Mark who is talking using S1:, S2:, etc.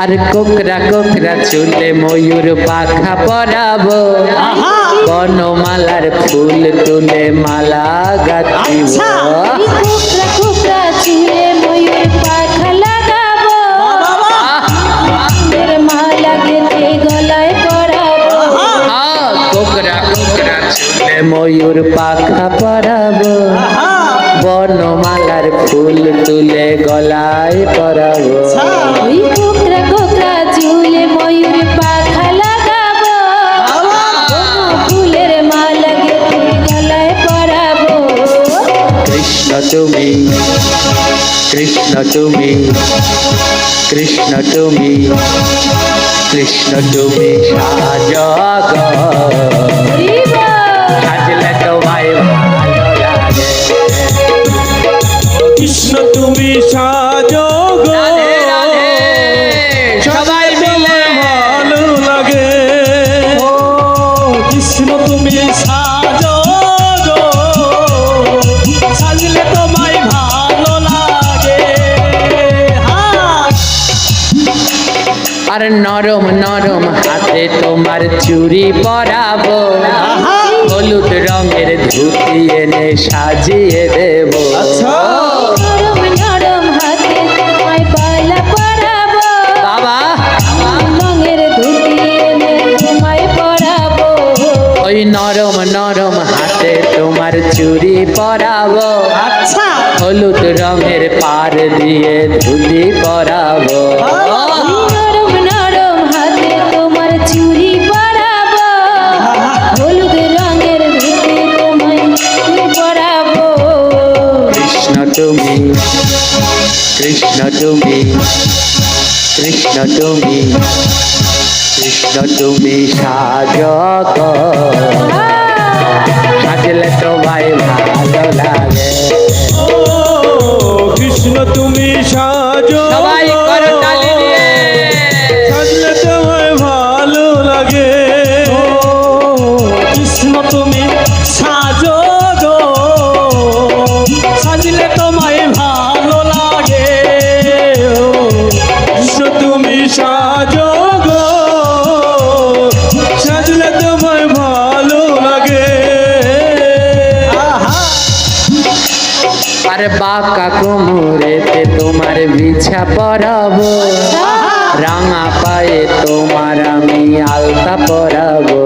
S1: আর কোকরা কোকরা চুলে ময়ূর পাখা পরাবো, বনমালার ফুল তুলে মালা গাঁথিব।
S2: কোকরা কোকরা চুলে ময়ূর পাখা লাগাবো, ফুলের মালা গেঁথে গলায় পরাবো।
S1: কোকরা কোকরা চুলে ময়ূর পাখা পরাবো, বনমালার ফুল তুলে গলায় পরাবো।
S2: ওই কোকরা কোকরা চুলে ময়ূর পাখা লাগাবো, ফুলের মালা গেঁথে গলায় পরাবো।
S1: কৃষ্ণ তুমি, কৃষ্ণ তুমি, কৃষ্ণ তুমি, কৃষ্ণ তুমি সাজগ, সাজলে তোমায় ভালো লাগে।
S3: কৃষ্ণ তুমি সাজো গো,
S1: রাধে রাধে, সবাই মিলে
S3: ভালো লাগে। ও কৃষ্ণ তুমি সাজো গো, সাজলে তোমায় ভালো লাগে।
S1: আর নরম নরম হাতে তোমার চুড়ি পরাবো, হলুদ রঙের ধুতি এনে সাজিয়ে দেব।
S2: নরম নরম হাতে তোমায় বালা পরাবো,
S1: বাবা
S2: রঙের ধুতি এনে তোমায় পরাবো।
S1: ওই নরম নরম হাতে তোমার চুড়ি পরাবো,
S3: আচ্ছা
S1: হলুদ রঙের পার দিয়ে ধুতি পরাবো।
S2: নরম নরম হাতে তোমার চুড়ি পরাবো, হলুদ রঙের ধুতি তোমায় পরাবো।
S1: কৃষ্ণ তুমি, কৃষ্ণ তুমি, কৃষ্ণ তুমি, কৃষ্ণ তুমি সাজগ, সাজলে তোমায় ভালো লাগে।
S3: ও কৃষ্ণ তুমি সাজো
S1: সবাই
S3: গো,
S1: করতালি দিয়ে।
S3: সাজলে তোমায় ভালো লাগে। ও কৃষ্ণ তুমি সাজো গো, সাজলে তোমায় ভালো লাগে। ও কৃষ্ণ তুমি সাজো গো, সাজলে তোমায় ভালো লাগে।
S1: আর বাঁকা কোমরেতে তোমার বিছা পরাবো, রাঙা পায়ে তোমার আমি আলতা পরাবো।